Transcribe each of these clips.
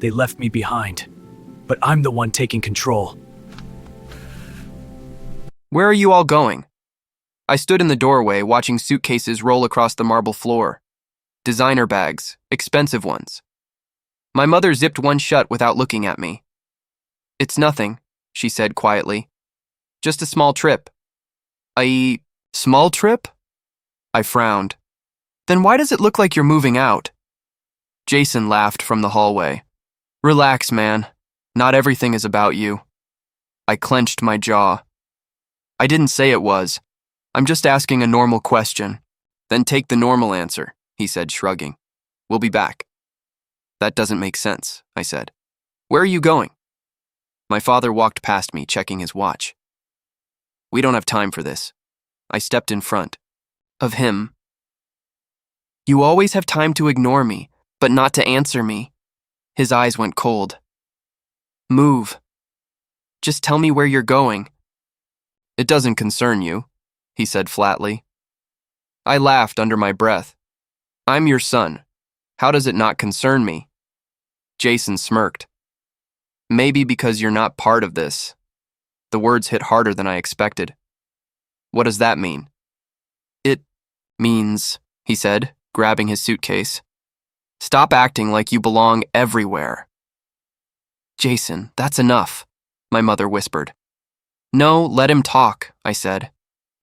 They left me behind. But I'm the one taking control. Where are you all going? I stood in the doorway watching suitcases roll across the marble floor. Designer bags, expensive ones. My mother zipped one shut without looking at me. "It's nothing," she said quietly. "Just a small trip." Small trip? I frowned. "Then why does it look like you're moving out?" Jason laughed from the hallway. "Relax, man. Not everything is about you." I clenched my jaw. "I didn't say it was. I'm just asking a normal question." "Then take the normal answer," he said, shrugging. "We'll be back." "That doesn't make sense," I said. "Where are you going?" My father walked past me, checking his watch. "We don't have time for this." I stepped in front of him. "You always have time to ignore me, but not to answer me." His eyes went cold. "Move. Just tell me where you're going." "It doesn't concern you," he said flatly. I laughed under my breath. "I'm your son. How does it not concern me?" Jason smirked. "Maybe because you're not part of this." The words hit harder than I expected. "What does that mean?" "It means," he said, grabbing his suitcase, "stop acting like you belong everywhere." "Jason, that's enough," my mother whispered. "No, let him talk," I said.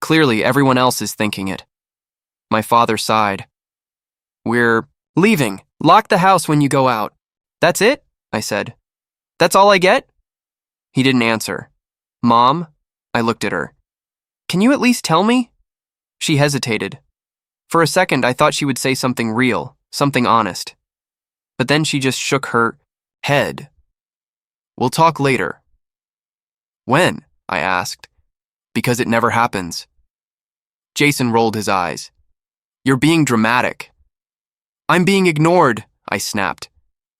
"Clearly, everyone else is thinking it." My father sighed. "We're leaving. Lock the house when you go out." "That's it?" I said. "That's all I get?" He didn't answer. "Mom?" I looked at her. "Can you at least tell me?" She hesitated. For a second, I thought she would say something real, something honest. But then she just shook her head. "We'll talk later." "When?" I asked. "Because it never happens." Jason rolled his eyes. "You're being dramatic." "I'm being ignored," I snapped.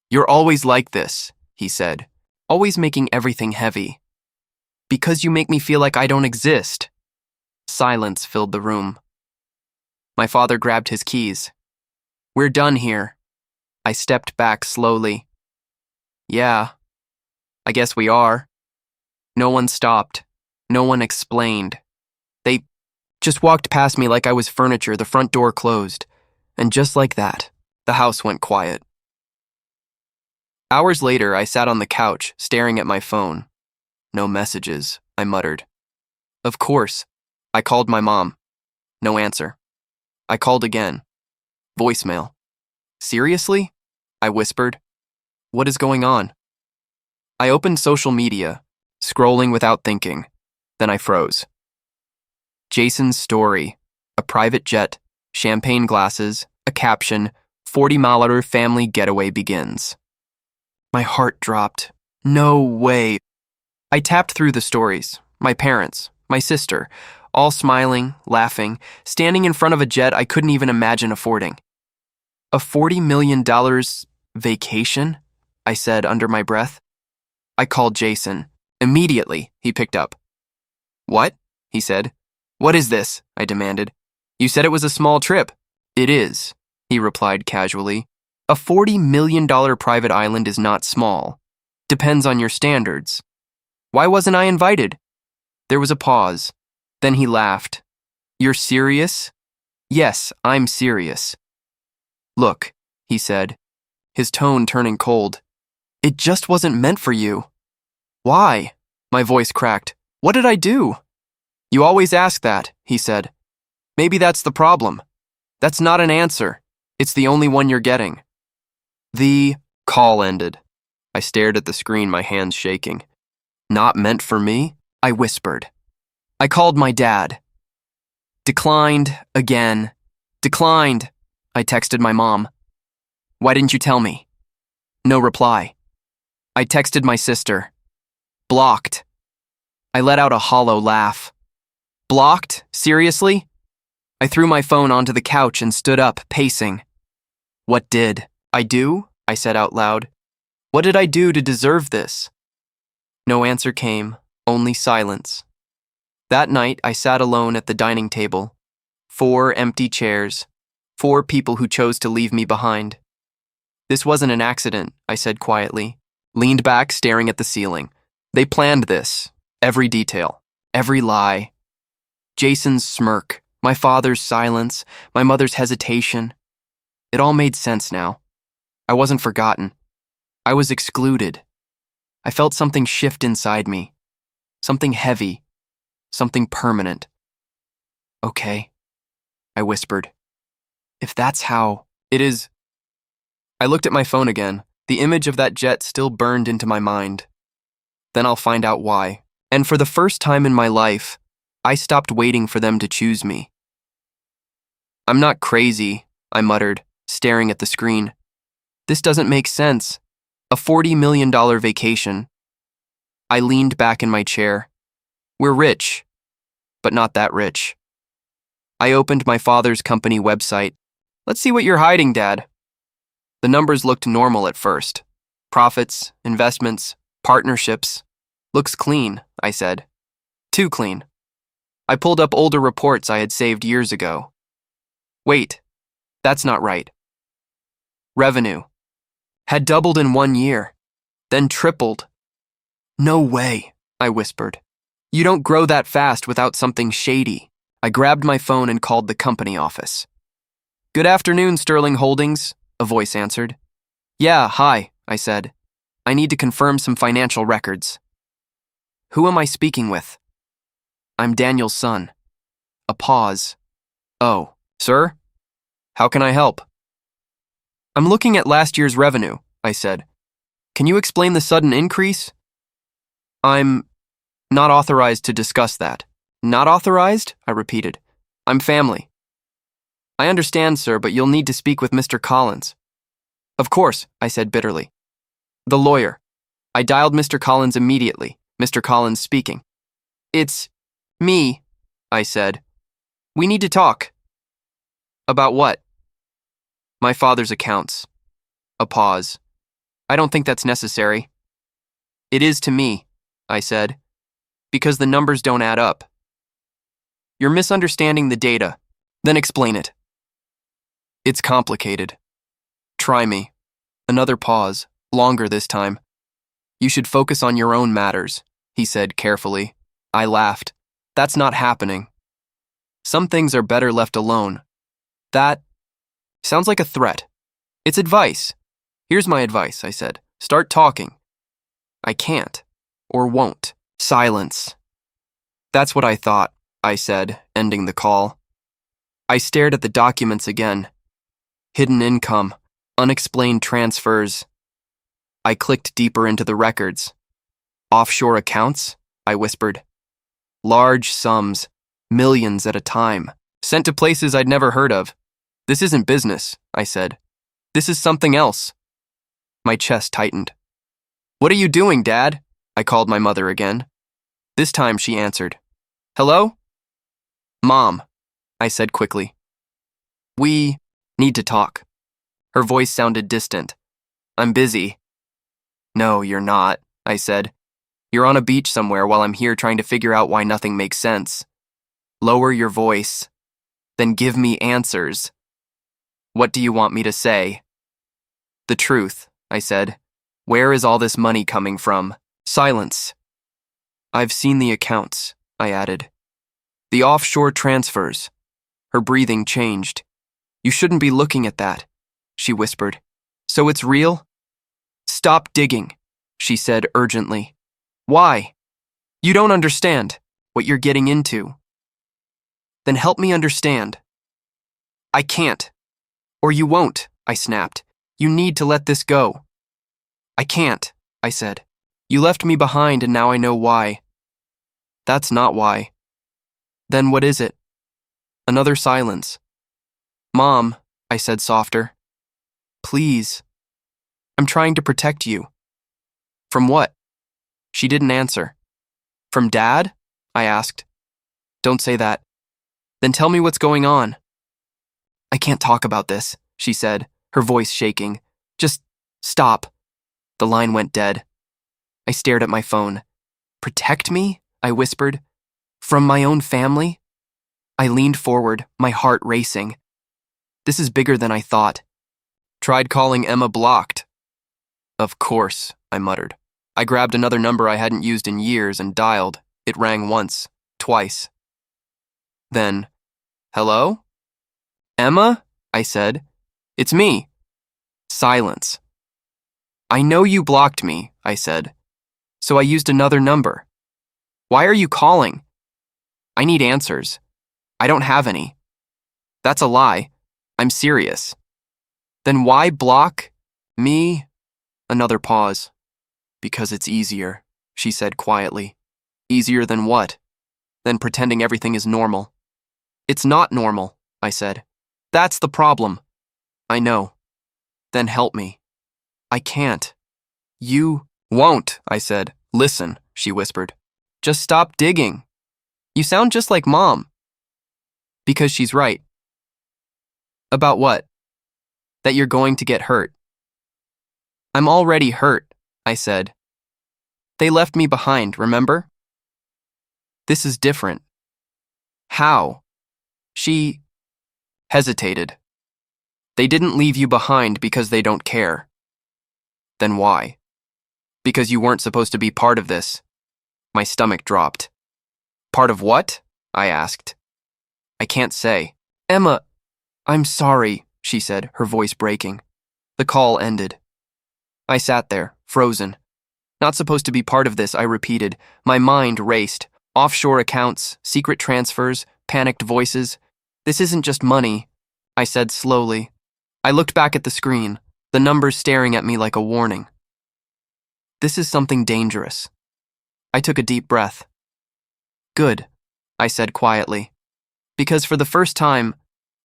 "You're always like this," he said, "always making everything heavy." "Because you make me feel like I don't exist." Silence filled the room. My father grabbed his keys. "We're done here." I stepped back slowly. "Yeah, I guess we are." No one stopped. No one explained. They just walked past me like I was furniture. The front door closed. And just like that, the house went quiet. Hours later, I sat on the couch, staring at my phone. "No messages," I muttered. "Of course." I called my mom. No answer. I called again. Voicemail. "Seriously?" I whispered. "What is going on?" I opened social media, scrolling without thinking. Then I froze. Jason's story. A private jet, champagne glasses, a caption, 40-mile family getaway begins. My heart dropped. No way. I tapped through the stories. My parents, my sister, all smiling, laughing, standing in front of a jet I couldn't even imagine affording. "A $40 million vacation?" I said under my breath. I called Jason. Immediately, he picked up. "What?" he said. "What is this?" I demanded. "You said it was a small trip." "It is," he replied casually. "A $40 million private island is not small. Depends on your standards." "Why wasn't I invited?" There was a pause. Then he laughed. "You're serious?" "Yes, I'm serious." "Look," he said, his tone turning cold. "It just wasn't meant for you." "Why?" My voice cracked. "What did I do?" "You always ask that," he said. "Maybe that's the problem. That's not an answer. It's the only one you're getting." The call ended. I stared at the screen, my hands shaking. "Not meant for me?" I whispered. I called my dad. "Declined again. Declined." I texted my mom. "Why didn't you tell me?" No reply. I texted my sister. Blocked. I let out a hollow laugh. Blocked? Seriously? I threw my phone onto the couch and stood up, pacing. "What did I do?" I said out loud. "What did I do to deserve this?" No answer came, only silence. That night, I sat alone at the dining table. 4 empty chairs. 4 people who chose to leave me behind. This wasn't an accident, I said quietly, leaned back, staring at the ceiling. They planned this. Every detail. Every lie. Jason's smirk. My father's silence. My mother's hesitation. It all made sense now. I wasn't forgotten. I was excluded. I felt something shift inside me. Something heavy. Something permanent. Okay, I whispered. If that's how it is. I looked at my phone again. The image of that jet still burned into my mind. Then I'll find out why. And for the first time in my life, I stopped waiting for them to choose me. I'm not crazy, I muttered, staring at the screen. This doesn't make sense. A $40 million vacation. I leaned back in my chair. We're rich, but not that rich. I opened my father's company website. Let's see what you're hiding, Dad. The numbers looked normal at first. Profits, investments, partnerships. Looks clean, I said. Too clean. I pulled up older reports I had saved years ago. Wait, that's not right. Revenue. Had doubled in 1 year, then tripled. No way, I whispered. You don't grow that fast without something shady. I grabbed my phone and called the company office. Good afternoon, Sterling Holdings, a voice answered. Yeah, hi, I said. I need to confirm some financial records. Who am I speaking with? I'm Daniel's son. A pause. Oh, sir? How can I help? I'm looking at last year's revenue, I said. Can you explain the sudden increase? I'm not authorized to discuss that. Not authorized? I repeated. I'm family. I understand, sir, but you'll need to speak with Mr. Collins. Of course, I said bitterly. The lawyer. I dialed Mr. Collins immediately. Mr. Collins speaking. It's me, I said. We need to talk. About what? My father's accounts. A pause. I don't think that's necessary. It is to me, I said, because the numbers don't add up. You're misunderstanding the data. Then explain it. It's complicated. Try me. Another pause, longer this time. You should focus on your own matters, he said carefully. I laughed. That's not happening. Some things are better left alone. That sounds like a threat. It's advice. Here's my advice, I said. Start talking. I can't. Or won't. Silence. That's what I thought, I said, ending the call. I stared at the documents again. Hidden income, unexplained transfers. I clicked deeper into the records. Offshore accounts, I whispered. Large sums, millions at a time, sent to places I'd never heard of. This isn't business, I said. This is something else. My chest tightened. What are you doing, Dad? I called my mother again. This time she answered. Hello? Mom, I said quickly. We need to talk. Her voice sounded distant. I'm busy. No, you're not, I said. You're on a beach somewhere while I'm here trying to figure out why nothing makes sense. Lower your voice. Then give me answers. What do you want me to say? The truth, I said. Where is all this money coming from? Silence. I've seen the accounts, I added. The offshore transfers. Her breathing changed. You shouldn't be looking at that, she whispered. So it's real? Stop digging, she said urgently. Why? You don't understand what you're getting into. Then help me understand. I can't. Or you won't, I snapped. You need to let this go. I can't, I said. You left me behind and now I know why. That's not why. Then what is it? Another silence. Mom, I said softer. Please. I'm trying to protect you. From what? She didn't answer. From Dad? I asked. Don't say that. Then tell me what's going on. I can't talk about this, she said, her voice shaking. Just stop. The line went dead. I stared at my phone. Protect me? I whispered. From my own family? I leaned forward, my heart racing. This is bigger than I thought. Tried calling Emma blocked. Of course, I muttered. I grabbed another number I hadn't used in years and dialed. It rang once, twice. Then, hello? Emma? I said. It's me. Silence. I know you blocked me, I said. So I used another number. Why are you calling? I need answers. I don't have any. That's a lie. I'm serious. Then why block me? Another pause. Because it's easier, she said quietly. Easier than what? Than pretending everything is normal. It's not normal, I said. That's the problem. I know. Then help me. I can't. You won't, I said. Listen, she whispered. Just stop digging. You sound just like Mom. Because she's right. About what? That you're going to get hurt. I'm already hurt, I said. They left me behind, remember? This is different. How? She hesitated. They didn't leave you behind because they don't care. Then why? Because you weren't supposed to be part of this. My stomach dropped. Part of what? I asked. I can't say. Emma, I'm sorry, she said, her voice breaking. The call ended. I sat there, frozen. Not supposed to be part of this, I repeated. My mind raced. Offshore accounts, secret transfers, panicked voices. This isn't just money, I said slowly. I looked back at the screen, the numbers staring at me like a warning. This is something dangerous. I took a deep breath. Good, I said quietly. Because for the first time,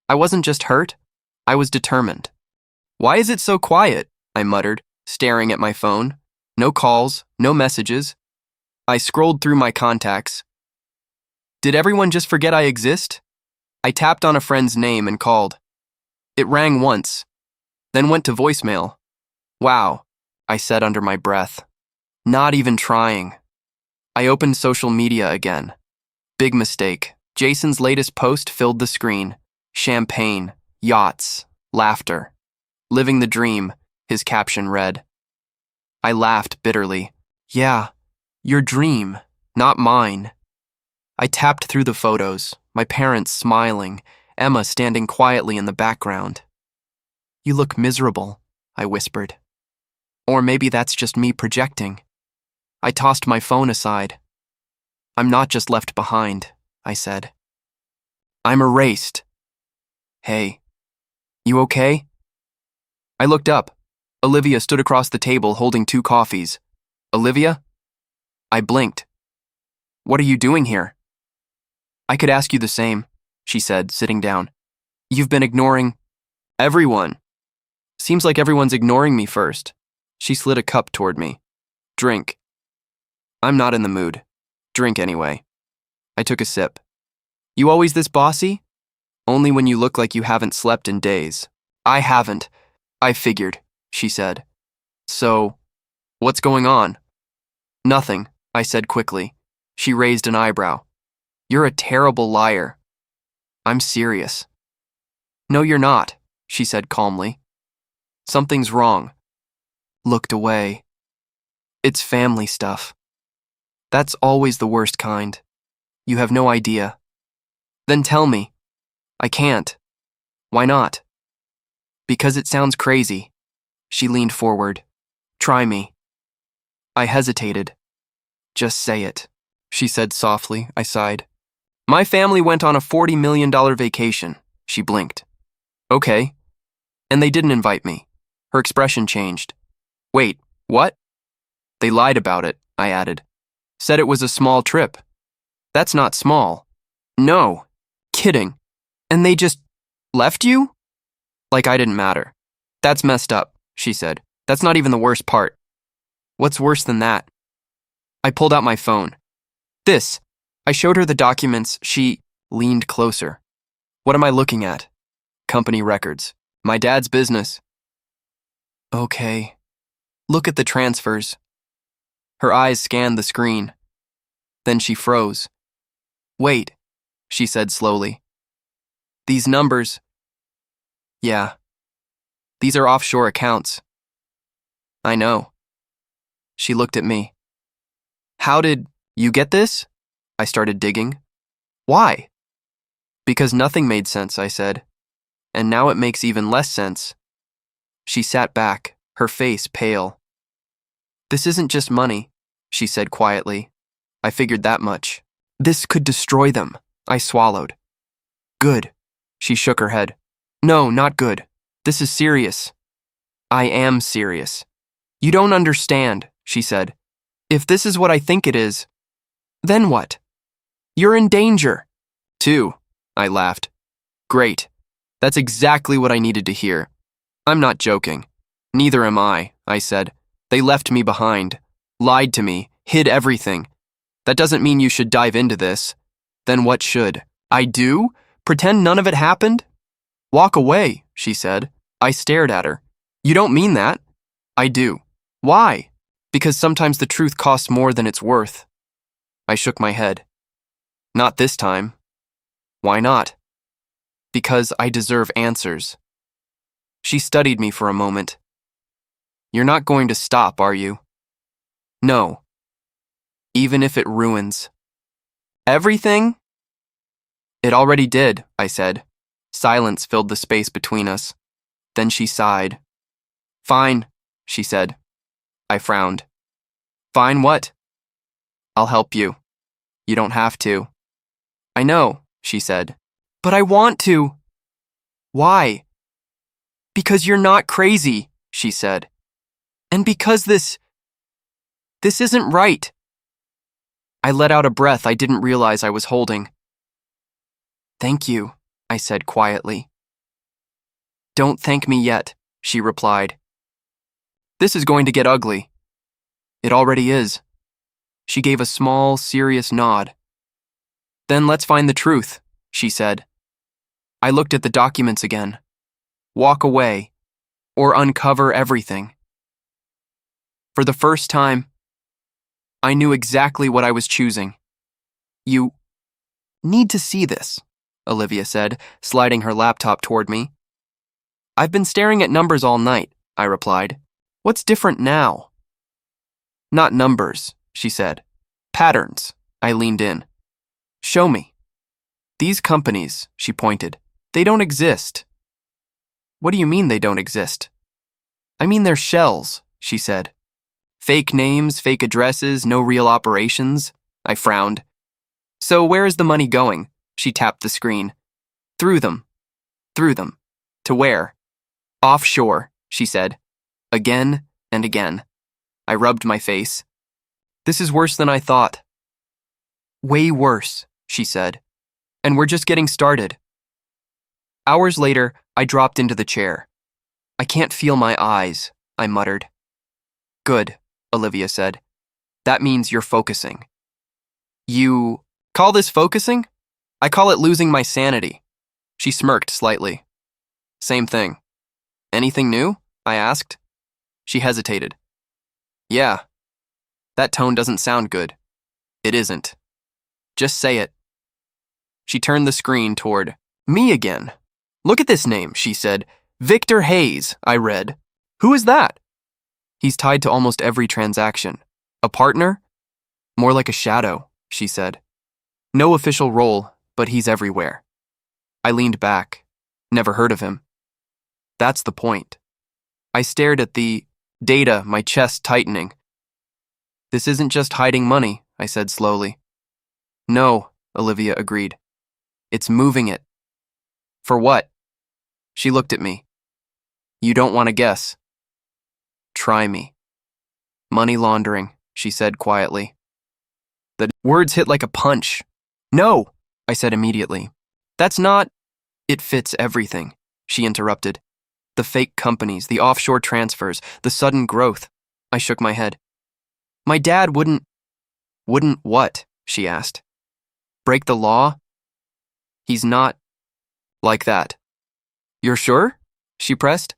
I wasn't just hurt, I was determined. Why is it so quiet? I muttered, staring at my phone. No calls, no messages. I scrolled through my contacts. Did everyone just forget I exist? I tapped on a friend's name and called. It rang once, then went to voicemail. Wow, I said under my breath. Not even trying. I opened social media again. Big mistake. Jason's latest post filled the screen. Champagne, yachts, laughter. Living the dream, his caption read. I laughed bitterly. Yeah, your dream, not mine. I tapped through the photos, my parents smiling, Emma standing quietly in the background. You look miserable, I whispered. Or maybe that's just me projecting. I tossed my phone aside. I'm not just left behind, I said. I'm erased. Hey, you okay? I looked up. Olivia stood across the table holding 2 coffees. Olivia? I blinked. What are you doing here? I could ask you the same, she said, sitting down. You've been ignoring everyone. Seems like everyone's ignoring me first. She slid a cup toward me. Drink. I'm not in the mood. Drink anyway. I took a sip. You always this bossy? Only when you look like you haven't slept in days. I haven't. I figured, she said. So, what's going on? Nothing, I said quickly. She raised an eyebrow. You're a terrible liar. I'm serious. No, you're not, she said calmly. Something's wrong. Looked away. It's family stuff. That's always the worst kind. You have no idea. Then tell me. I can't. Why not? Because it sounds crazy. She leaned forward. Try me. I hesitated. Just say it, she said softly. I sighed. My family went on a $40 million vacation. She blinked. Okay. And they didn't invite me. Her expression changed. Wait, what? They lied about it, I added. Said it was a small trip. That's not small. No. Kidding. And they just left you? Like I didn't matter. That's messed up, she said. That's not even the worst part. What's worse than that? I pulled out my phone. This. I showed her the documents. She leaned closer. What am I looking at? Company records. My dad's business. Okay. Look at the transfers. Her eyes scanned the screen. Then she froze. Wait, she said slowly. These numbers. Yeah. These are offshore accounts. I know. She looked at me. How did you get this? I started digging. Why? Because nothing made sense, I said. And now it makes even less sense. She sat back, her face pale. This isn't just money, she said quietly. I figured that much. This could destroy them, I swallowed. Good. She shook her head. No, not good. This is serious. I am serious. You don't understand, she said. If this is what I think it is, then what? You're in danger. Too, I laughed. Great. That's exactly what I needed to hear. I'm not joking. Neither am I said. They left me behind, lied to me, hid everything. That doesn't mean you should dive into this. Then what should? I do? Pretend none of it happened? Walk away, she said. I stared at her. You don't mean that? I do. Why? Because sometimes the truth costs more than it's worth. I shook my head. Not this time. Why not? Because I deserve answers. She studied me for a moment. You're not going to stop, are you? No. Even if it ruins. Everything? It already did, I said. Silence filled the space between us. Then she sighed. Fine, she said. I frowned. Fine what? I'll help you. You don't have to. I know, she said. But I want to. Why? Because you're not crazy, she said. And because this isn't right. I let out a breath I didn't realize I was holding. Thank you, I said quietly. Don't thank me yet, she replied. This is going to get ugly. It already is. She gave a small, serious nod. Then let's find the truth, she said. I looked at the documents again. Walk away, or uncover everything. For the first time, I knew exactly what I was choosing. You need to see this, Olivia said, sliding her laptop toward me. I've been staring at numbers all night, I replied. What's different now? Not numbers, she said. Patterns, I leaned in. Show me. These companies, she pointed, they don't exist. What do you mean they don't exist? I mean they're shells, she said. Fake names, fake addresses, no real operations. I frowned. So where is the money going? She tapped the screen. Through them. Through them. To where? Offshore, she said. Again and again. I rubbed my face. This is worse than I thought. Way worse, she said. And we're just getting started. Hours later, I dropped into the chair. I can't feel my eyes, I muttered. Good, Olivia said. That means you're focusing. You call this focusing? I call it losing my sanity. She smirked slightly. Same thing. Anything new? I asked. She hesitated. Yeah. That tone doesn't sound good. It isn't. Just say it. She turned the screen toward me again. Look at this name, she said. Victor Hayes, I read. Who is that? He's tied to almost every transaction. A partner? More like a shadow, she said. No official role, but he's everywhere. I leaned back. Never heard of him. That's the point. I stared at the data, my chest tightening. This isn't just hiding money, I said slowly. No, Olivia agreed. It's moving it. For what? She looked at me. You don't want to guess. Try me. Money laundering, she said quietly. The words hit like a punch. No, I said immediately. That's not. It fits everything, she interrupted. The fake companies, the offshore transfers, the sudden growth. I shook my head. My dad wouldn't. Wouldn't what? She asked. Break the law? He's not like that. You're sure? She pressed.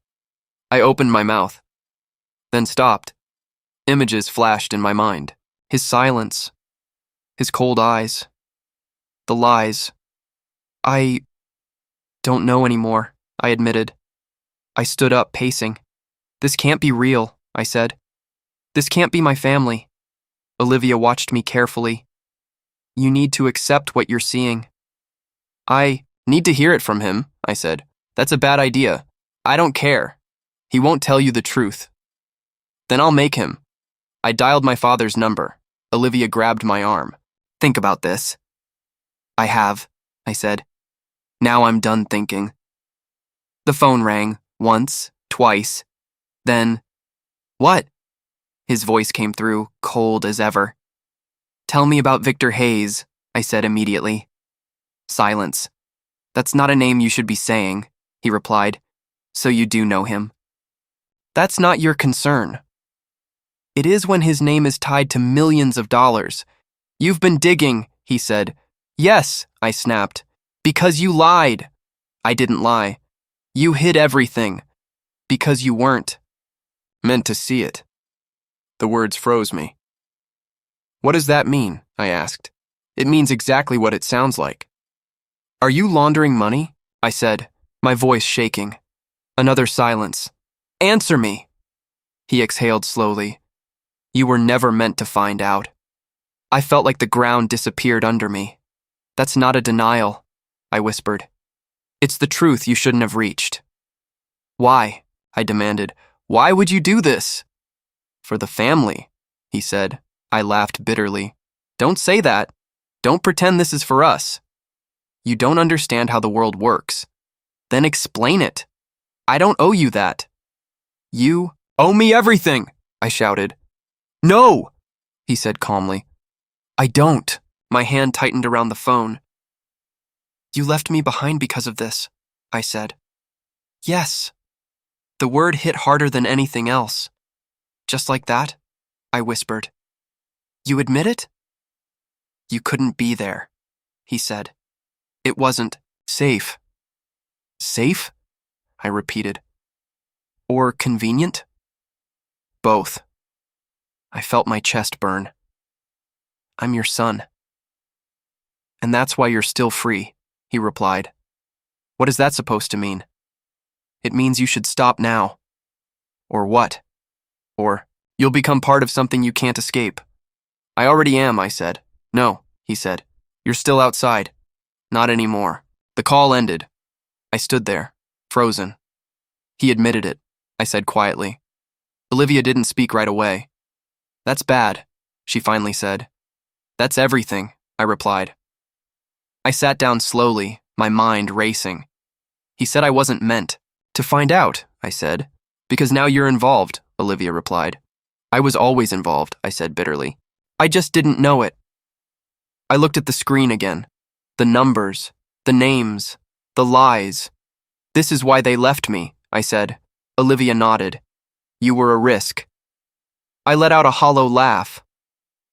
I opened my mouth, then stopped. Images flashed in my mind. His silence, his cold eyes, the lies. I don't know anymore, I admitted. I stood up, pacing. This can't be real, I said. This can't be my family. Olivia watched me carefully. You need to accept what you're seeing. I need to hear it from him, I said. That's a bad idea. I don't care. He won't tell you the truth. Then I'll make him. I dialed my father's number. Olivia grabbed my arm. Think about this. I have, I said. Now I'm done thinking. The phone rang, once, twice. Then, what? His voice came through, cold as ever. Tell me about Victor Hayes, I said immediately. Silence. That's not a name you should be saying, he replied. So you do know him. That's not your concern. It is when his name is tied to millions of dollars. You've been digging, he said. Yes, I snapped. Because you lied. I didn't lie. You hid everything. Because you weren't meant to see it. The words froze me. What does that mean? I asked. It means exactly what it sounds like. Are you laundering money? I said, my voice shaking. Another silence. Answer me. He exhaled slowly. You were never meant to find out. I felt like the ground disappeared under me. That's not a denial, I whispered. It's the truth you shouldn't have reached. Why? I demanded. Why would you do this? For the family, he said. I laughed bitterly. Don't say that. Don't pretend this is for us. You don't understand how the world works. Then explain it. I don't owe you that. You owe me everything, I shouted. No, he said calmly. I don't. My hand tightened around the phone. You left me behind because of this, I said. Yes. The word hit harder than anything else. Just like that, I whispered. You admit it? You couldn't be there, he said. It wasn't safe. Safe? I repeated. Or convenient? Both. I felt my chest burn. I'm your son. And that's why you're still free, he replied. What is that supposed to mean? It means you should stop now. Or what? Or, you'll become part of something you can't escape. I already am, I said. No, he said. You're still outside. Not anymore. The call ended. I stood there, frozen. He admitted it, I said quietly. Olivia didn't speak right away. That's bad, she finally said. That's everything, I replied. I sat down slowly, my mind racing. He said I wasn't meant to find out, I said. Because now you're involved, Olivia replied. I was always involved, I said bitterly. I just didn't know it. I looked at the screen again. The numbers, the names, the lies. This is why they left me, I said. Olivia nodded. You were a risk. I let out a hollow laugh.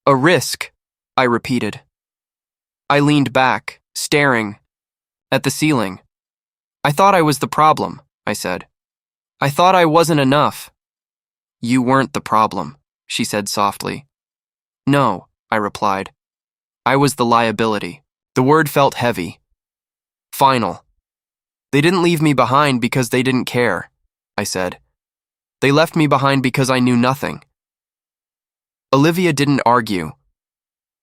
A risk, I repeated. I leaned back, staring at the ceiling. I thought I was the problem, I said. I thought I wasn't enough. You weren't the problem, she said softly. No, I replied. I was the liability. The word felt heavy. Final. They didn't leave me behind because they didn't care, I said. They left me behind because I knew nothing. Olivia didn't argue.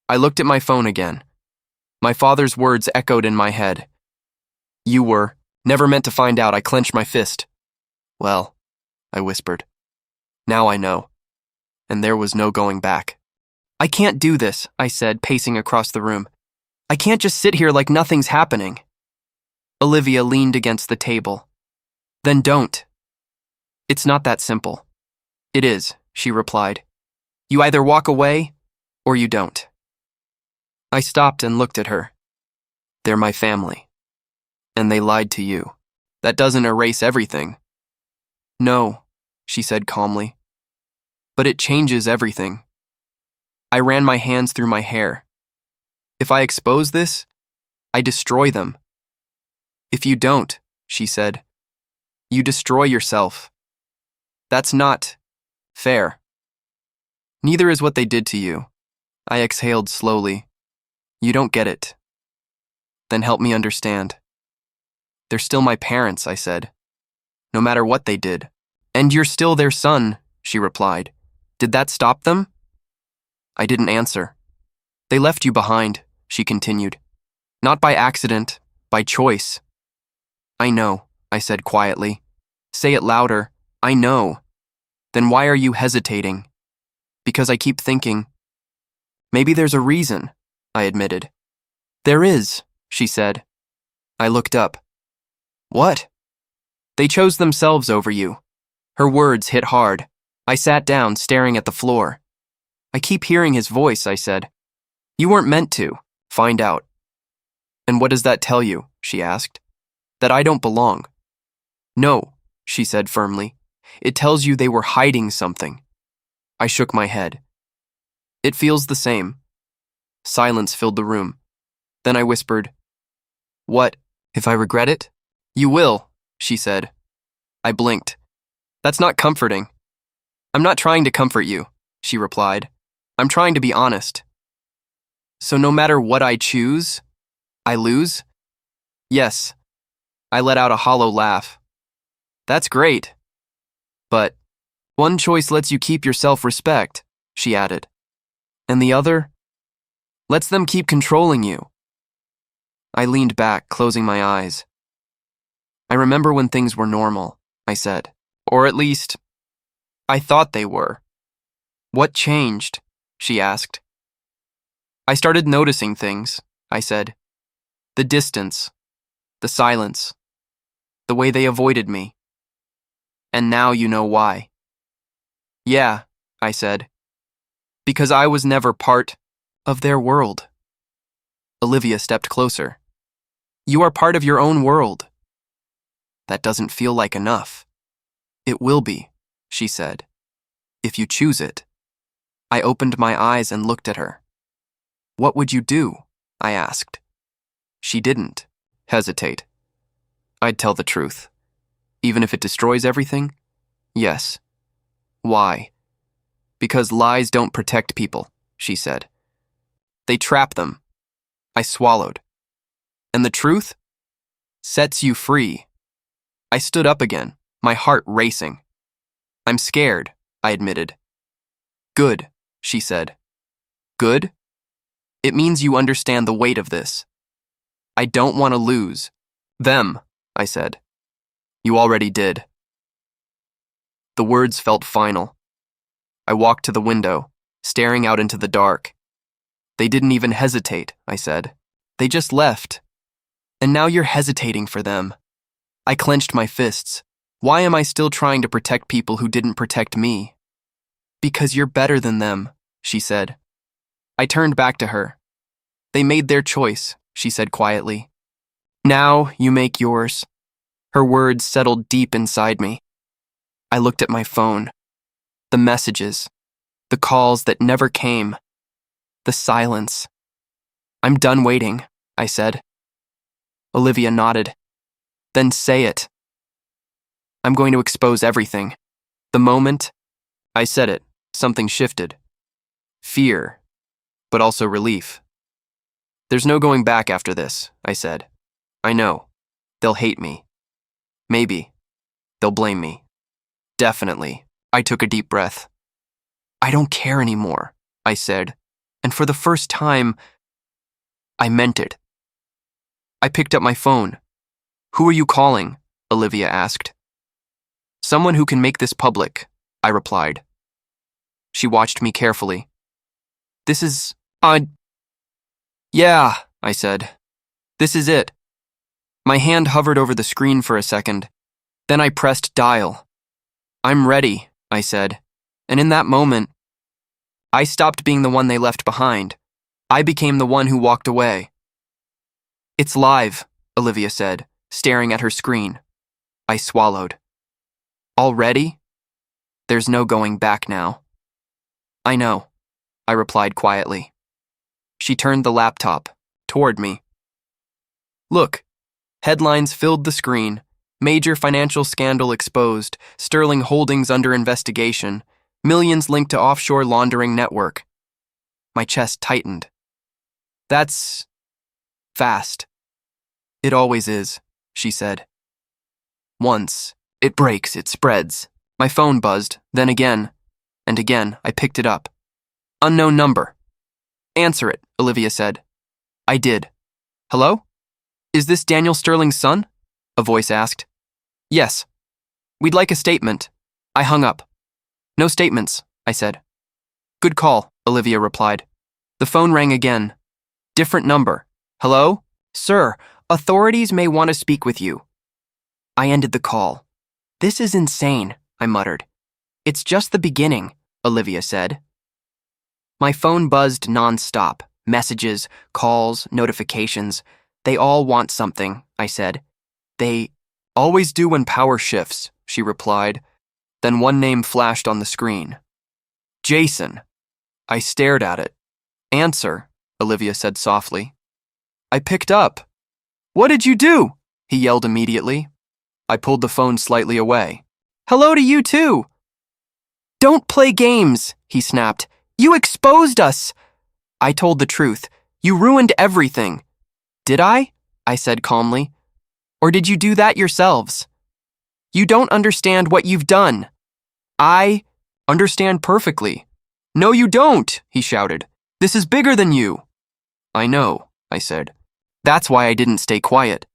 I looked at my phone again. My father's words echoed in my head. You were never meant to find out. I clenched my fist. Well, I whispered. Now I know. And there was no going back. I can't do this, I said, pacing across the room. I can't just sit here like nothing's happening. Olivia leaned against the table. Then don't. It's not that simple. It is, she replied. You either walk away or you don't. I stopped and looked at her. They're my family. And they lied to you. That doesn't erase everything. No, she said calmly. But it changes everything. I ran my hands through my hair. If I expose this, I destroy them. If you don't, she said, you destroy yourself. That's not fair. Neither is what they did to you. I exhaled slowly. You don't get it. Then help me understand. They're still my parents, I said. no matter what they did. And you're still their son, she replied. Did that stop them? I didn't answer. They left you behind, she continued. Not by accident, by choice. I know, I said quietly. Say it louder. I know. Then why are you hesitating? Because I keep thinking. Maybe there's a reason, I admitted. There is, she said. I looked up. What? They chose themselves over you. Her words hit hard. I sat down, staring at the floor. I keep hearing his voice, I said. You weren't meant to. Find out. And what does that tell you? She asked. That I don't belong. No, she said firmly. It tells you they were hiding something. I shook my head. It feels the same. Silence filled the room. Then I whispered, What, if I regret it? You will, she said. I blinked. That's not comforting. I'm not trying to comfort you, she replied. I'm trying to be honest. So no matter what I choose, I lose? Yes. I let out a hollow laugh. That's great. But one choice lets you keep your self-respect, she added. And the other lets them keep controlling you. I leaned back, closing my eyes. I remember when things were normal, I said. Or at least, I thought they were. What changed? She asked. I started noticing things, I said. The distance, the silence, the way they avoided me. And now you know why. Yeah, I said. Because I was never part of their world. Olivia stepped closer. You are part of your own world. That doesn't feel like enough. It will be, she said, if you choose it. I opened my eyes and looked at her. What would you do? I asked. She didn't hesitate. I'd tell the truth. Even if it destroys everything? Yes. Why? Because lies don't protect people, she said. They trap them. I swallowed. And the truth? Sets you free. I stood up again, my heart racing. I'm scared, I admitted. Good, she said. Good? It means you understand the weight of this. I don't want to lose. Them, I said. You already did. The words felt final. I walked to the window, staring out into the dark. They didn't even hesitate, I said. They just left. And now you're hesitating for them. I clenched my fists. Why am I still trying to protect people who didn't protect me? Because you're better than them, she said. I turned back to her. They made their choice, she said quietly. Now you make yours. Her words settled deep inside me. I looked at my phone. The messages. The calls that never came. The silence. I'm done waiting, I said. Olivia nodded. Then say it. I'm going to expose everything. The moment I said it, something shifted. Fear, but also relief. There's no going back after this, I said. I know. They'll hate me. Maybe. They'll blame me. Definitely. I took a deep breath. I don't care anymore, I said, and for the first time, I meant it. I picked up my phone. Who are you calling? Olivia asked. Someone who can make this public, I replied. She watched me carefully. This is odd. Yeah, I said. This is it. My hand hovered over the screen for a second. Then I pressed dial. I'm ready, I said. And in that moment, I stopped being the one they left behind. I became the one who walked away. It's live, Olivia said, staring at her screen. I swallowed. Already? There's no going back now. I know, I replied quietly. She turned the laptop toward me. Look, headlines filled the screen. Major financial scandal exposed, Sterling Holdings under investigation, millions linked to offshore laundering network. My chest tightened. That's fast. It always is, she said. Once It breaks, it spreads. My phone buzzed, then again, and again. I picked it up. Unknown number. Answer it, Olivia said. I did. Hello? Is this Daniel Sterling's son? A voice asked. Yes. We'd like a statement. I hung up. No statements, I said. Good call, Olivia replied. The phone rang again. Different number. Hello? Sir, authorities may want to speak with you. I ended the call. This is insane, I muttered. It's just the beginning, Olivia said. My phone buzzed nonstop. Messages, calls, notifications. They all want something, I said. They always do when power shifts, she replied. Then one name flashed on the screen. Jason. I stared at it. Answer, Olivia said softly. I picked up. What did you do? He yelled immediately. I pulled the phone slightly away. Hello to you too. Don't play games, he snapped. You exposed us. I told the truth. You ruined everything. Did I? I said calmly. Or did you do that yourselves? You don't understand what you've done. I understand perfectly. No, you don't, he shouted. This is bigger than you. I know, I said. That's why I didn't stay quiet.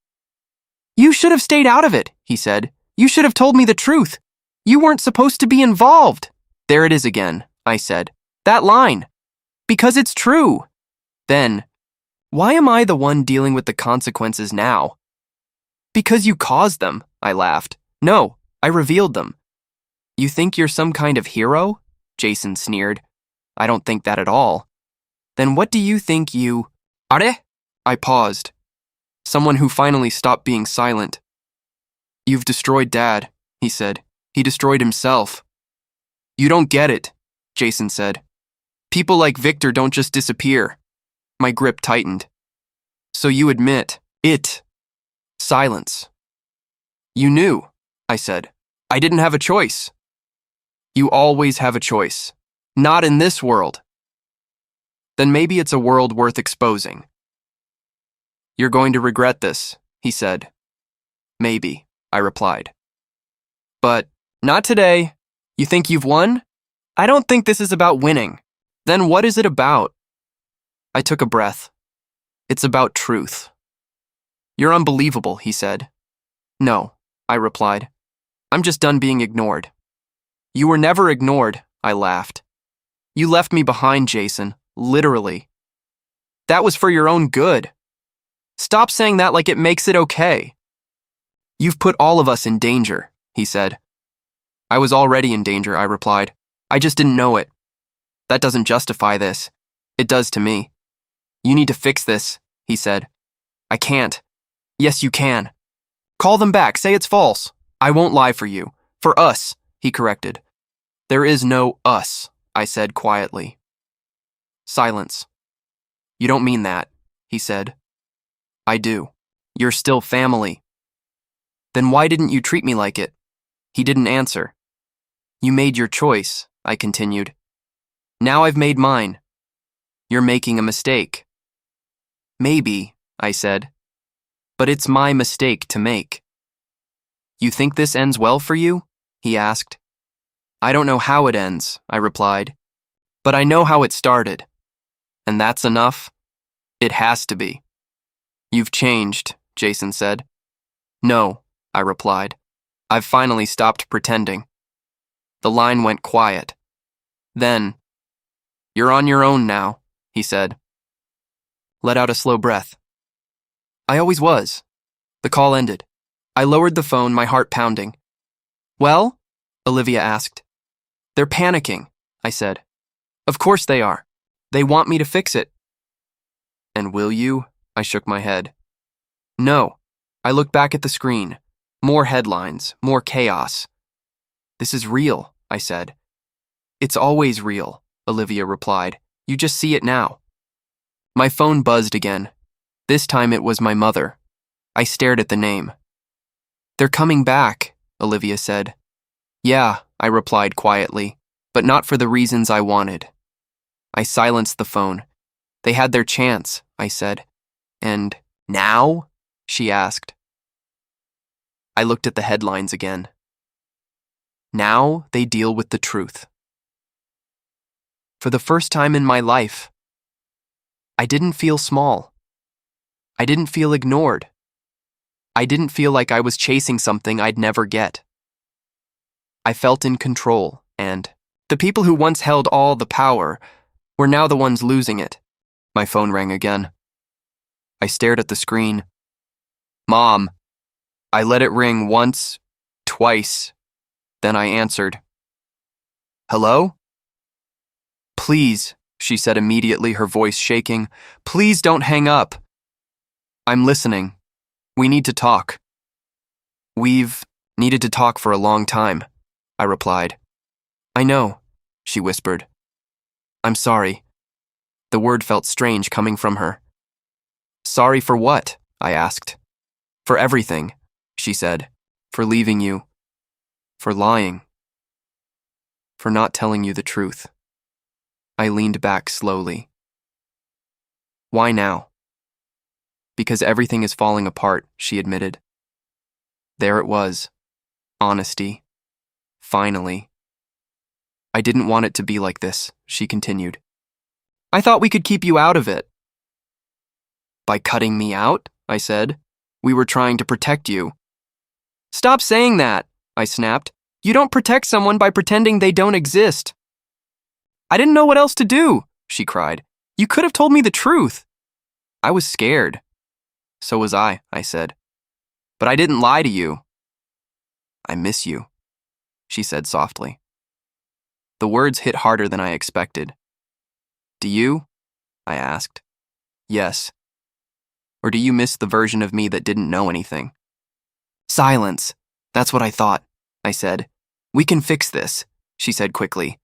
You should have stayed out of it, he said. You should have told me the truth. You weren't supposed to be involved. There it is again, I said. That line. Because it's true. Then, why am I the one dealing with the consequences now? Because you caused them, I laughed. No, I revealed them. You think you're some kind of hero? Jason sneered. I don't think that at all. Then what do you think you... Are? I paused. Someone who finally stopped being silent. You've destroyed Dad, he said. He destroyed himself. You don't get it, Jason said. People like Victor don't just disappear. My grip tightened. So you admit it. Silence. You knew, I said. I didn't have a choice. You always have a choice. Not in this world. Then maybe it's a world worth exposing. You're going to regret this, he said. Maybe, I replied. But not today. You think you've won? I don't think this is about winning. Then what is it about? I took a breath. It's about truth. You're unbelievable, he said. No, I replied. I'm just done being ignored. You were never ignored, I laughed. You left me behind, Jason, literally. That was for your own good. Stop saying that like it makes it okay. You've put all of us in danger, he said. I was already in danger, I replied. I just didn't know it. That doesn't justify this. It does to me. You need to fix this, he said. I can't. Yes, you can. Call them back, say it's false. I won't lie for you. For us, he corrected. There is no us, I said quietly. Silence. You don't mean that, he said. I do. You're still family. Then why didn't you treat me like it? He didn't answer. You made your choice, I continued. Now I've made mine. You're making a mistake. Maybe, I said. But it's my mistake to make. You think this ends well for you? He asked. I don't know how it ends, I replied. But I know how it started. And that's enough? It has to be. You've changed, Jason said. No, I replied. I've finally stopped pretending. The line went quiet. Then, you're on your own now, he said. Let out a slow breath. I always was. The call ended. I lowered the phone, my heart pounding. Well? Olivia asked. They're panicking, I said. Of course they are. They want me to fix it. And will you? I shook my head. No. I looked back at the screen. More headlines, more chaos. This is real, I said. It's always real, Olivia replied. You just see it now. My phone buzzed again. This time it was my mother. I stared at the name. They're coming back, Olivia said. Yeah, I replied quietly, but not for the reasons I wanted. I silenced the phone. They had their chance, I said. And now? She asked. I looked at the headlines again. Now they deal with the truth. For the first time in my life, I didn't feel small. I didn't feel ignored. I didn't feel like I was chasing something I'd never get. I felt in control, and the people who once held all the power were now the ones losing it. My phone rang again. I stared at the screen. Mom. I let it ring once, twice. Then I answered. Hello? Please, she said immediately, her voice shaking. Please don't hang up. I'm listening. We need to talk. We've needed to talk for a long time, I replied. I know, she whispered. I'm sorry. The word felt strange coming from her. Sorry for what? I asked. For everything, she said. For leaving you. For lying. For not telling you the truth. I leaned back slowly. Why now? Because everything is falling apart, she admitted. There it was. Honesty. Finally. I didn't want it to be like this, she continued. I thought we could keep you out of it. By cutting me out, I said. We were trying to protect you. Stop saying that, I snapped. You don't protect someone by pretending they don't exist. I didn't know what else to do, she cried. You could have told me the truth. I was scared. So was I said. But I didn't lie to you. I miss you, she said softly. The words hit harder than I expected. Do you? I asked. Yes. Or do you miss the version of me that didn't know anything? Silence. That's what I thought, I said. We can fix this, she said quickly.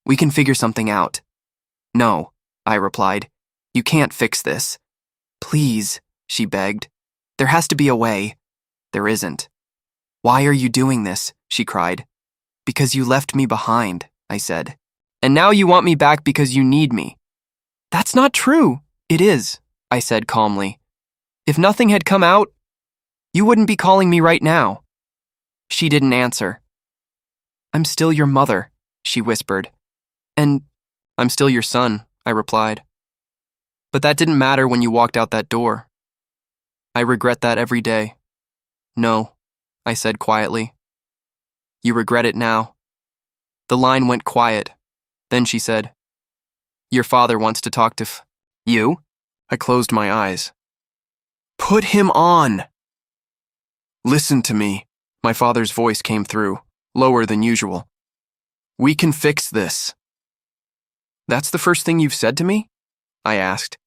We can figure something out. No, I replied. You can't fix this. Please, she begged. There has to be a way. There isn't. Why are you doing this? She cried. Because you left me behind, I said. And now you want me back because you need me. That's not true. It is, I said calmly. If nothing had come out, you wouldn't be calling me right now. She didn't answer. I'm still your mother, she whispered. And I'm still your son, I replied. But that didn't matter when you walked out that door. I regret that every day. No, I said quietly. You regret it now. The line went quiet. Then she said, Your father wants to talk to you? I closed my eyes. Put him on! Listen to me. My father's voice came through, lower than usual. We can fix this. That's the first thing you've said to me? I asked.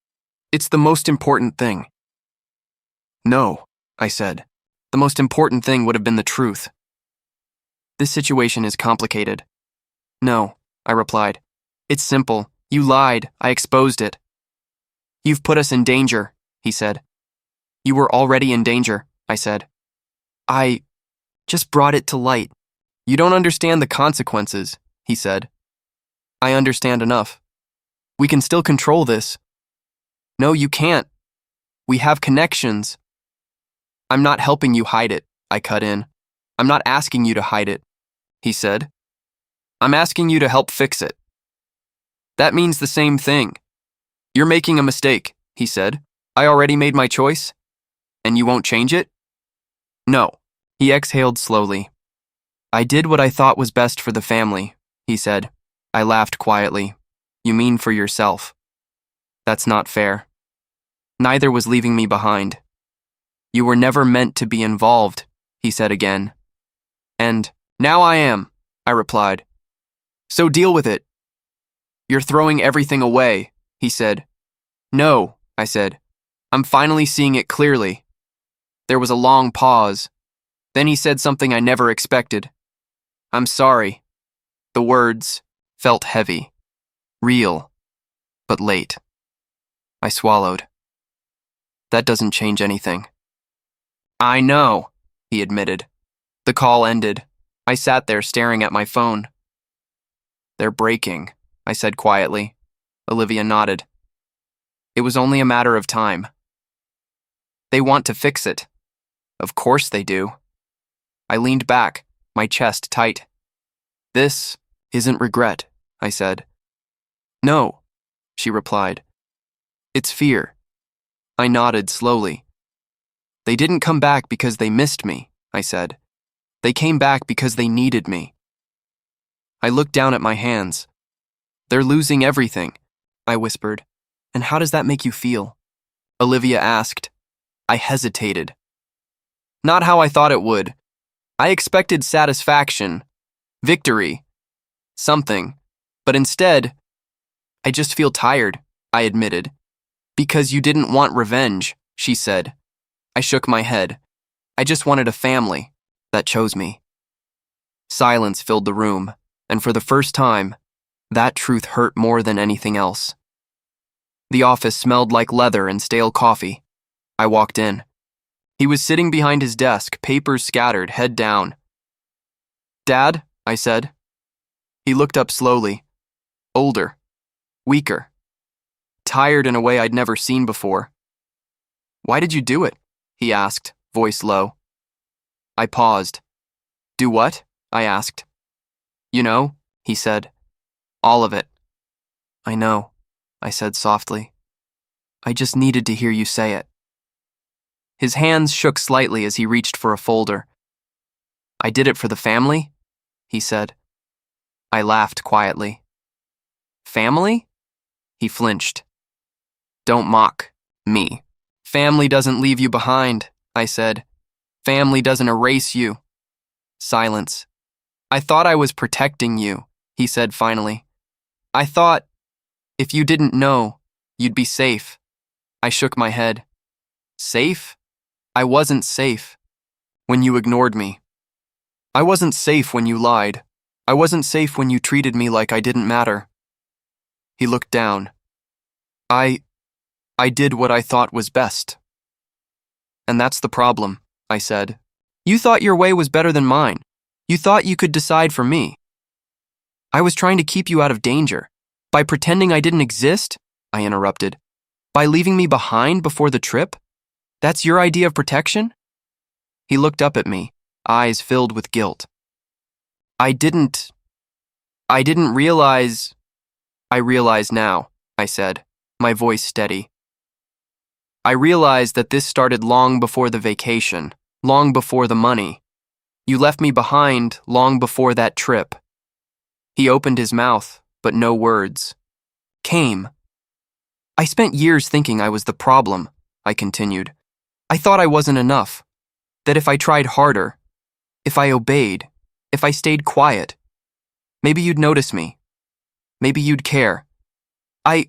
It's the most important thing. No, I said. The most important thing would have been the truth. This situation is complicated. No, I replied. It's simple. You lied. I exposed it. You've put us in danger, he said. You were already in danger, I said. I just brought it to light. You don't understand the consequences, he said. I understand enough. We can still control this. No, you can't. We have connections. I'm not helping you hide it, I cut in. I'm not asking you to hide it, he said. I'm asking you to help fix it. That means the same thing. You're making a mistake, he said. I already made my choice. And you won't change it? No. He exhaled slowly. I did what I thought was best for the family, he said. I laughed quietly. You mean for yourself. That's not fair. Neither was leaving me behind. You were never meant to be involved, he said again. And now I am, I replied. So deal with it. You're throwing everything away, he said. No, I said. I'm finally seeing it clearly. There was a long pause. Then he said something I never expected. I'm sorry. The words felt heavy, real, but late. I swallowed. That doesn't change anything. I know, he admitted. The call ended. I sat there staring at my phone. They're breaking, I said quietly. Olivia nodded. It was only a matter of time. They want to fix it. Of course they do. I leaned back, my chest tight. This isn't regret, I said. No, she replied. It's fear. I nodded slowly. They didn't come back because they missed me, I said. They came back because they needed me. I looked down at my hands. They're losing everything, I whispered. And how does that make you feel? Olivia asked. I hesitated. Not how I thought it would. I expected satisfaction, victory, something. But instead, I just feel tired, I admitted. Because you didn't want revenge, she said. I shook my head. I just wanted a family that chose me. Silence filled the room, and for the first time, that truth hurt more than anything else. The office smelled like leather and stale coffee. I walked in. He was sitting behind his desk, papers scattered, head down. Dad, I said. He looked up slowly. Older. Weaker. Tired in a way I'd never seen before. Why did you do it? He asked, voice low. I paused. Do what? I asked. You know, he said. All of it. I know, I said softly. I just needed to hear you say it. His hands shook slightly as he reached for a folder. I did it for the family, he said. I laughed quietly. Family? He flinched. Don't mock me. Family doesn't leave you behind, I said. Family doesn't erase you. Silence. I thought I was protecting you, he said finally. I thought, if you didn't know, you'd be safe. I shook my head. Safe? I wasn't safe when you ignored me. I wasn't safe when you lied. I wasn't safe when you treated me like I didn't matter. He looked down. I did what I thought was best. And that's the problem, I said. You thought your way was better than mine. You thought you could decide for me. I was trying to keep you out of danger. By pretending I didn't exist, I interrupted. By leaving me behind before the trip? That's your idea of protection? He looked up at me, eyes filled with guilt. I didn't realize. I realize now, I said, my voice steady. I realized that this started long before the vacation, long before the money. You left me behind long before that trip. He opened his mouth, but no words. Came. I spent years thinking I was the problem, I continued. I thought I wasn't enough. That if I tried harder, if I obeyed, if I stayed quiet, maybe you'd notice me. Maybe you'd care. I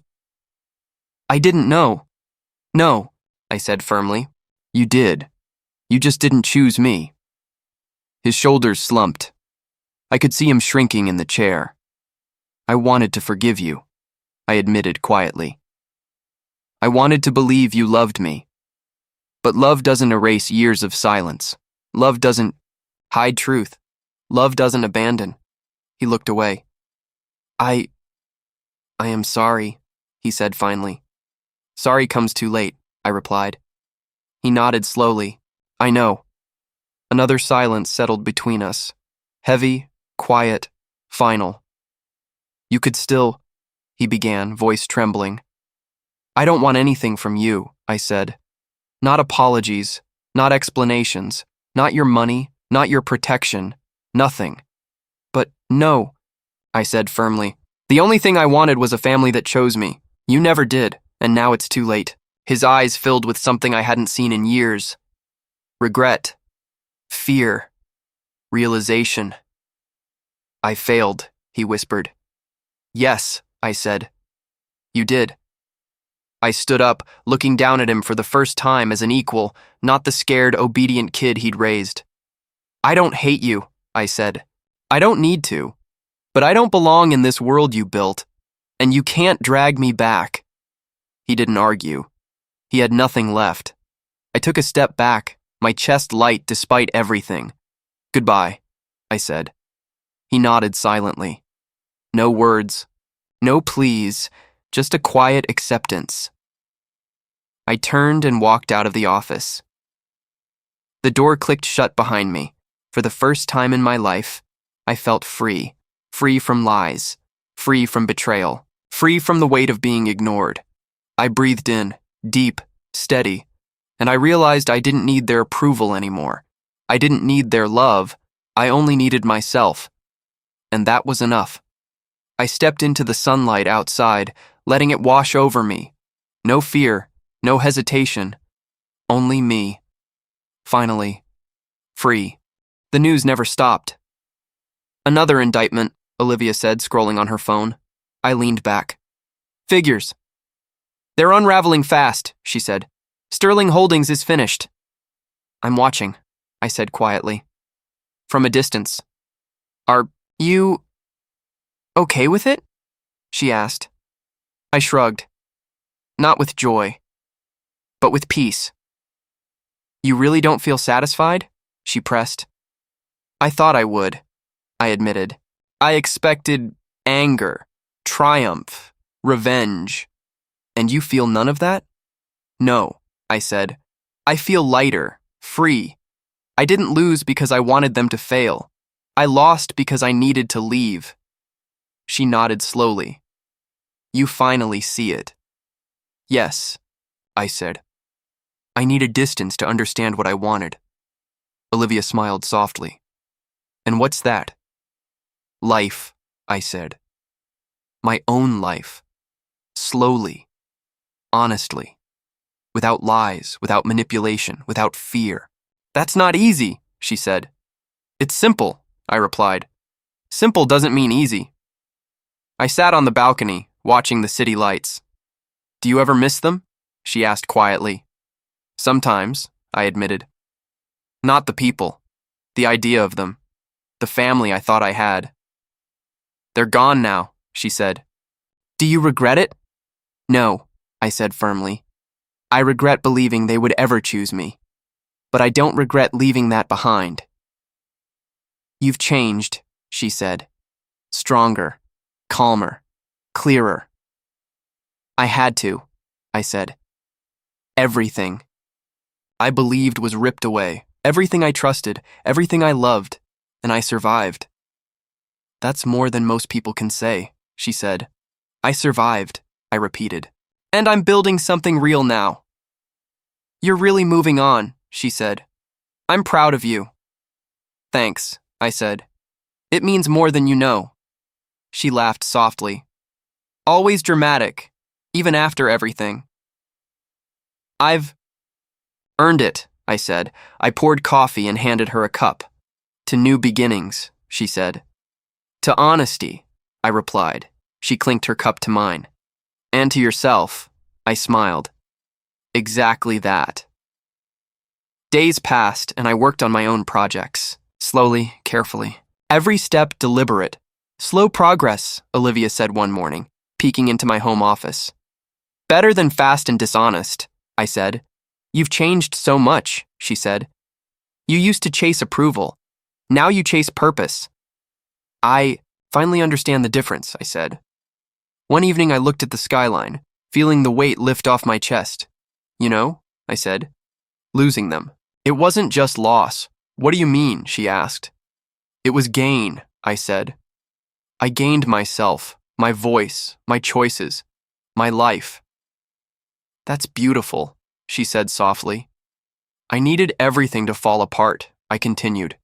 didn't know. No, I said firmly. You did. You just didn't choose me. His shoulders slumped. I could see him shrinking in the chair. I wanted to forgive you, I admitted quietly. I wanted to believe you loved me. But love doesn't erase years of silence. Love doesn't hide truth. Love doesn't abandon. He looked away. I am sorry, he said finally. Sorry comes too late, I replied. He nodded slowly. I know. Another silence settled between us. Heavy, quiet, final. You could still, he began, voice trembling. I don't want anything from you, I said. Not apologies, not explanations, not your money, not your protection, nothing. But no, I said firmly. The only thing I wanted was a family that chose me. You never did, and now it's too late. His eyes filled with something I hadn't seen in years. Regret. Fear. Realization. I failed, he whispered. Yes, I said. You did. I stood up, looking down at him for the first time as an equal, not the scared, obedient kid he'd raised. I don't hate you, I said. I don't need to. But I don't belong in this world you built, and you can't drag me back. He didn't argue. He had nothing left. I took a step back, my chest light despite everything. Goodbye, I said. He nodded silently. No words, no pleas, just a quiet acceptance. I turned and walked out of the office. The door clicked shut behind me. For the first time in my life, I felt free. free from lies, free from betrayal, free from the weight of being ignored. I breathed in, deep, steady, and I realized I didn't need their approval anymore. I didn't need their love. I only needed myself. And that was enough. I stepped into the sunlight outside, letting it wash over me. No fear, no hesitation, only me. Finally, free. The news never stopped. Another indictment, Olivia said, scrolling on her phone. I leaned back. Figures. They're unraveling fast, she said. Sterling Holdings is finished. I'm watching, I said quietly. From a distance. Are you okay with it? She asked. I shrugged. Not with joy, but with peace. You really don't feel satisfied? She pressed. I thought I would, I admitted. I expected anger, triumph, revenge. And you feel none of that? No, I said. I feel lighter, free. I didn't lose because I wanted them to fail. I lost because I needed to leave. She nodded slowly. You finally see it. Yes, I said. I needed distance to understand what I wanted. Olivia smiled softly. And what's that? Life, I said. My own life. Slowly. Honestly. Without lies, without manipulation, without fear. That's not easy, she said. It's simple, I replied. Simple doesn't mean easy. I sat on the balcony, watching the city lights. Do you ever miss them? She asked quietly. Sometimes, I admitted. Not the people, the idea of them, the family I thought I had. They're gone now, she said. Do you regret it? No, I said firmly. I regret believing they would ever choose me, but I don't regret leaving that behind. You've changed, she said. Stronger, calmer, clearer. I had to, I said. Everything I believed was ripped away. Everything I trusted, everything I loved, and I survived. That's more than most people can say, she said. I survived, I repeated. And I'm building something real now. You're really moving on, she said. I'm proud of you. Thanks, I said. It means more than you know. She laughed softly. Always dramatic, even after everything. I've earned it, I said. I poured coffee and handed her a cup. To new beginnings, she said. To honesty, I replied. She clinked her cup to mine. And to yourself, I smiled. Exactly that. Days passed and I worked on my own projects, slowly, carefully. Every step deliberate. Slow progress, Olivia said one morning, peeking into my home office. Better than fast and dishonest, I said. You've changed so much, she said. You used to chase approval. Now you chase purpose. I finally understand the difference, I said. One evening I looked at the skyline, feeling the weight lift off my chest. You know, I said, losing them. It wasn't just loss. What do you mean, she asked. It was gain, I said. I gained myself, my voice, my choices, my life. That's beautiful, she said softly. I needed everything to fall apart, I continued.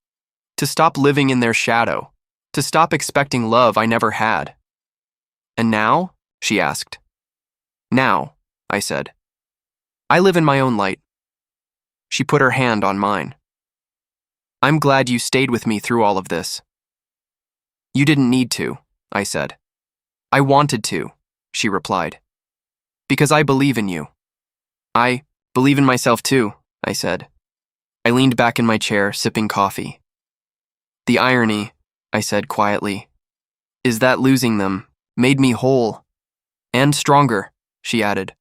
To stop living in their shadow, to stop expecting love I never had. And now? She asked. Now, I said. I live in my own light. She put her hand on mine. I'm glad you stayed with me through all of this. You didn't need to, I said. I wanted to, she replied. Because I believe in you. I believe in myself too, I said. I leaned back in my chair, sipping coffee. The irony, I said quietly, is that losing them made me whole. And stronger, she added.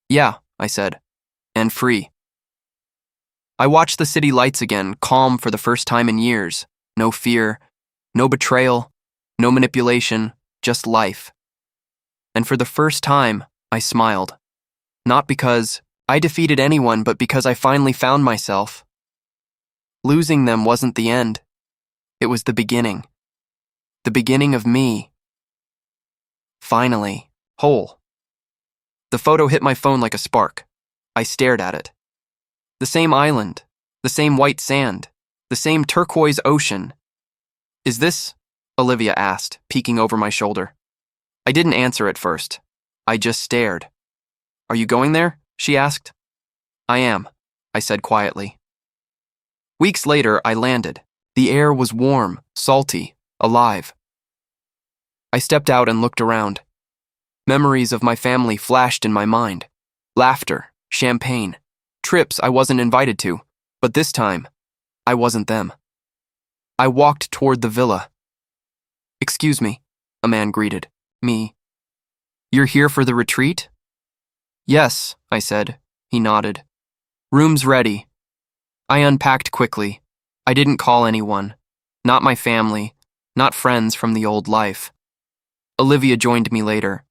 Yeah, I said. And free. I watched the city lights again, calm for the first time in years. No fear, no betrayal, no manipulation, just life. And for the first time, I smiled. Not because I defeated anyone, but because I finally found myself. Losing them wasn't the end. It was the beginning. The beginning of me. Finally, whole. The photo hit my phone like a spark. I stared at it. The same island, the same white sand, the same turquoise ocean. Is this? Olivia asked, peeking over my shoulder. I didn't answer at first. I just stared. Are you going there? She asked. I am, I said quietly. Weeks later, I landed. The air was warm, salty, alive. I stepped out and looked around. Memories of my family flashed in my mind. Laughter, champagne, trips I wasn't invited to, but this time, I wasn't them. I walked toward the villa. Excuse me, a man greeted me. You're here for the retreat? Yes, I said. He nodded. Room's ready. I unpacked quickly. I didn't call anyone. Not my family. Not friends from the old life. Olivia joined me later.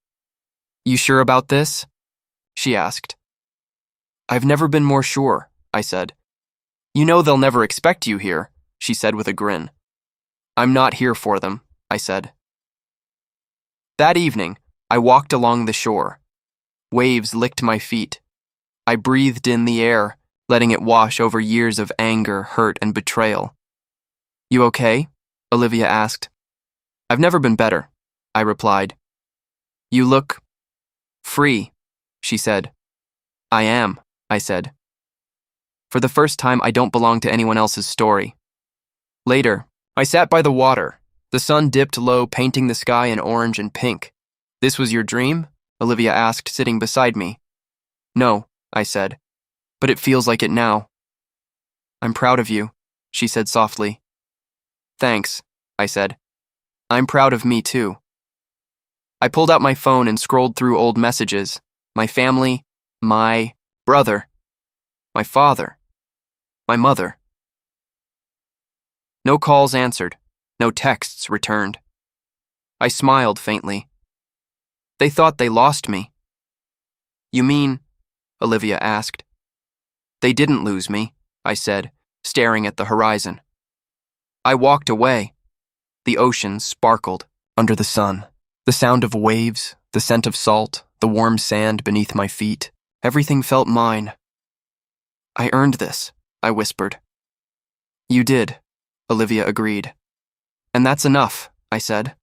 You sure about this? She asked. I've never been more sure, I said. You know they'll never expect you here, she said with a grin. I'm not here for them, I said. That evening, I walked along the shore. Waves licked my feet. I breathed in the air, letting it wash over years of anger, hurt, and betrayal. You okay? Olivia asked. I've never been better, I replied. You look free, she said. I am, I said. For the first time, I don't belong to anyone else's story. Later, I sat by the water. The sun dipped low, painting the sky in orange and pink. This was your dream? Olivia asked, sitting beside me. No, I said, but it feels like it now. I'm proud of you, she said softly. Thanks, I said. I'm proud of me too. I pulled out my phone and scrolled through old messages. My family, my brother, my father, my mother. No calls answered, no texts returned. I smiled faintly. They thought they lost me. You mean? Olivia asked. They didn't lose me, I said, staring at the horizon. I walked away. The ocean sparkled under the sun. The sound of waves, the scent of salt, the warm sand beneath my feet. Everything felt mine. I earned this, I whispered. You did, Olivia agreed. And that's enough, I said.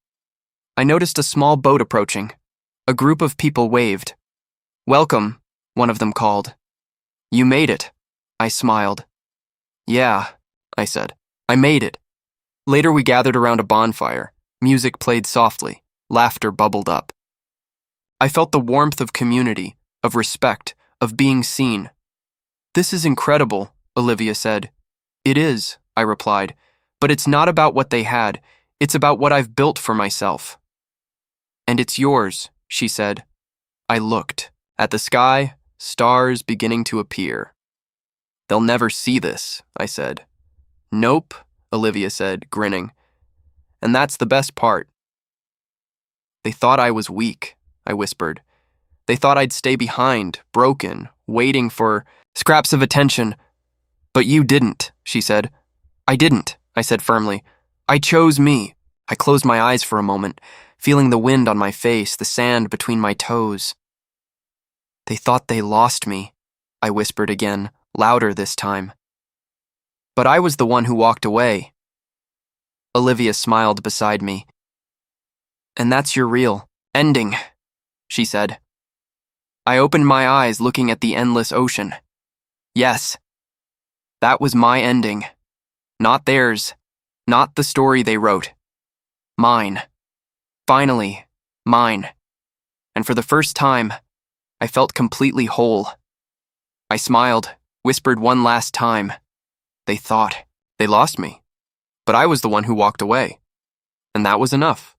I noticed a small boat approaching. A group of people waved. Welcome, one of them called. You made it, I smiled. Yeah, I said. I made it. Later we gathered around a bonfire. Music played softly. Laughter bubbled up. I felt the warmth of community, of respect, of being seen. This is incredible, Olivia said. It is, I replied, but it's not about what they had. It's about what I've built for myself. And it's yours, she said. I looked. At the sky, stars beginning to appear. They'll never see this, I said. Nope, Olivia said, grinning. And that's the best part. They thought I was weak, I whispered. They thought I'd stay behind, broken, waiting for scraps of attention. But you didn't, she said. I didn't, I said firmly. I chose me. I closed my eyes for a moment, feeling the wind on my face, the sand between my toes. They thought they lost me, I whispered again, louder this time. But I was the one who walked away. Olivia smiled beside me. And that's your real ending, she said. I opened my eyes looking at the endless ocean. Yes, that was my ending. Not theirs, not the story they wrote. Mine. Finally, mine. And for the first time, I felt completely whole. I smiled, whispered one last time. They thought they lost me, but I was the one who walked away. And that was enough.